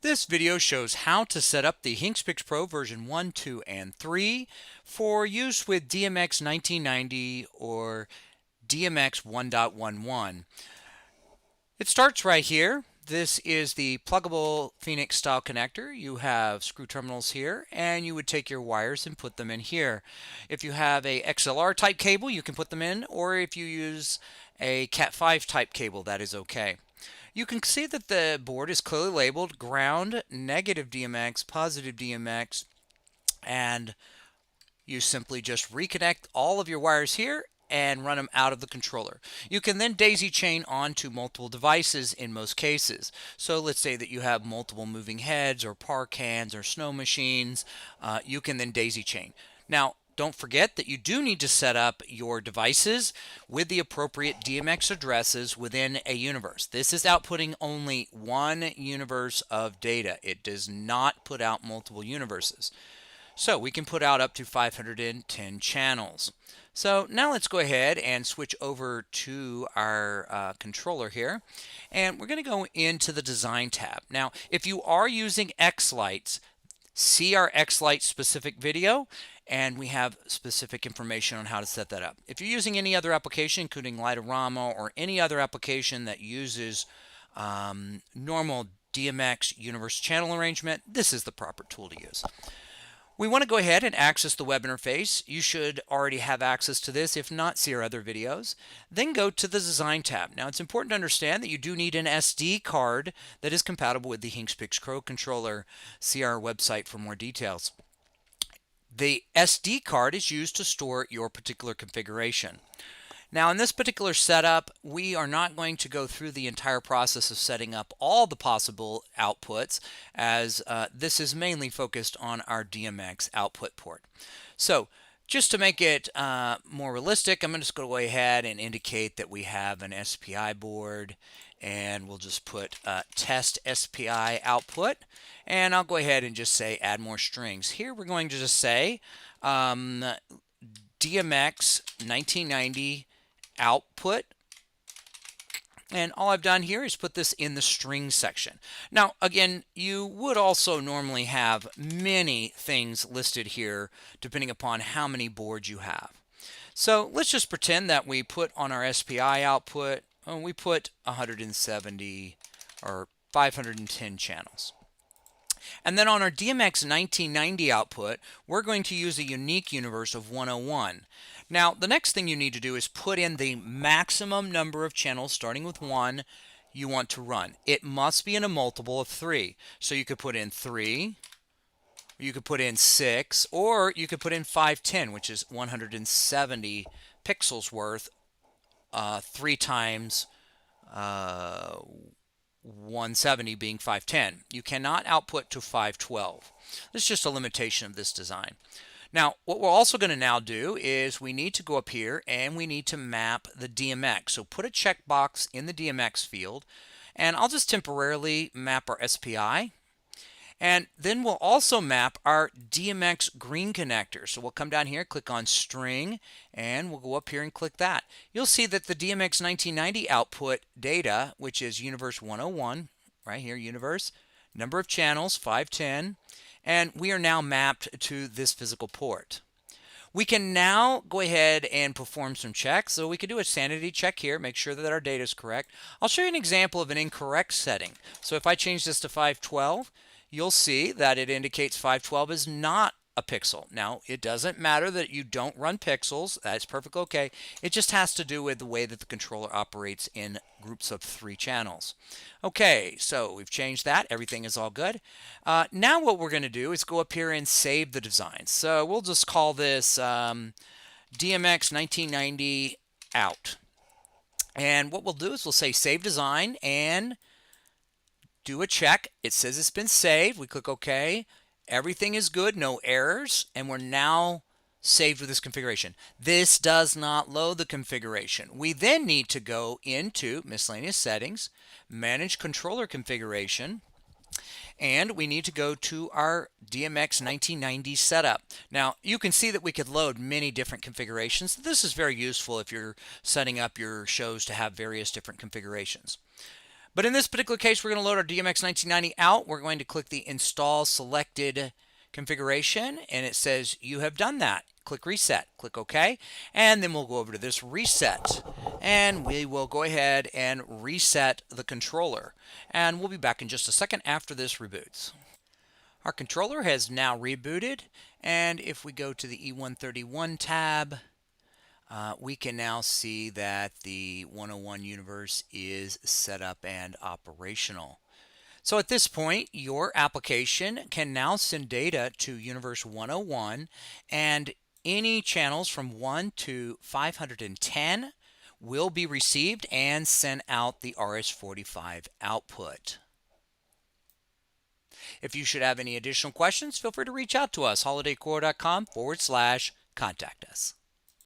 This video shows how to set up the HinksPix Pro version 1, 2, and 3 for use with DMX 1990 or DMX 1.11. It starts right here. This is the pluggable Phoenix style connector. You have screw terminals here, and you would take your wires and put them in here. If you have a XLR type cable, you can put them in, or if you use a Cat 5 type cable, that is okay. You can see that the board is clearly labeled ground, negative DMX, positive DMX, and you simply just reconnect all of your wires here and run them out of the controller. You can then daisy chain onto multiple devices in most cases. So let's say that you have multiple moving heads or par cans or snow machines. You can then daisy chain. Now, don't forget that you do need to set up your devices with the appropriate DMX addresses within a universe. This is outputting only one universe of data. It does not put out multiple universes. So we can put out up to 510 channels. So now let's go ahead and switch over to our controller here. And we're going to go into the Design tab. Now, if you are using xLights, see our xLights specific video, and we have specific information on how to set that up. If you're using any other application, including Lightorama or any other application that uses normal DMX universe channel arrangement, this is the proper tool to use. We want to go ahead and access the web interface. You should already have access to this. If not, see our other videos. Then go to the Design tab. Now, it's important to understand that you do need an SD card that is compatible with the HinksPix Pro controller. See our website for more details. The SD card is used to store your particular configuration. Now, in this particular setup, we are not going to go through the entire process of setting up all the possible outputs, as this is mainly focused on our DMX output port. So, just to make it more realistic, I'm just going to go ahead and indicate that we have an SPI board, and we'll just put test SPI output, and I'll go ahead and just say add more strings. Here we're going to just say DMX 1990 output, and all I've done here is put this in the string section. Now again, you would also normally have many things listed here depending upon how many boards you have. So let's just pretend that we put on our SPI output, we put 170 or 510 channels. And then on our DMX 1990 output, we're going to use a unique universe of 101. Now, the next thing you need to do is put in the maximum number of channels, starting with 1, you want to run. It must be in a multiple of 3. So you could put in 3, you could put in 6, or you could put in 510, which is 170 pixels worth, 3 times 170 being 510. You cannot output to 512. This is just a limitation of this design. Now, what we're also going to now do is we need to go up here and we need to map the DMX. So put a checkbox in the DMX field, and I'll just temporarily map our SPI. And then we'll also map our DMX green connector. So we'll come down here, click on string, and we'll go up here and click that. You'll see that the DMX 1990 output data, which is universe 101, right here, universe, number of channels, 510, and we are now mapped to this physical port. We can now go ahead and perform some checks. So we could do a sanity check here, make sure that our data is correct. I'll show you an example of an incorrect setting. So if I change this to 512, you'll see that it indicates 512 is not a pixel. Now, it doesn't matter that you don't run pixels. That's perfectly okay. It just has to do with the way that the controller operates in groups of 3 channels. Okay, so we've changed that. Everything is all good. Now what we're going to do is go up here and save the design. So we'll just call this DMX 1990 out. And what we'll do is we'll say save design and do a check. It says it's been saved. We click OK. Everything is good, no errors, and we're now saved with this configuration. This does not load the configuration. We then need to go into miscellaneous settings, manage controller configuration, and we need to go to our DMX 1990 setup. Now, you can see that we could load many different configurations. This is very useful if you're setting up your shows to have various different configurations. But in this particular case, we're going to load our DMX 1990 out. We're going to click the Install Selected configuration, and it says you have done that. Click Reset. Click OK. And then we'll go over to this Reset. And we will go ahead and reset the controller. And we'll be back in just a second after this reboots. Our controller has now rebooted. And if we go to the E1.11 tab, we can now see that the 101 universe is set up and operational. So at this point, your application can now send data to Universe 101, and any channels from 1 to 510 will be received and sent out the RS-45 output. If you should have any additional questions, feel free to reach out to us, holidaycoro.com/contact us.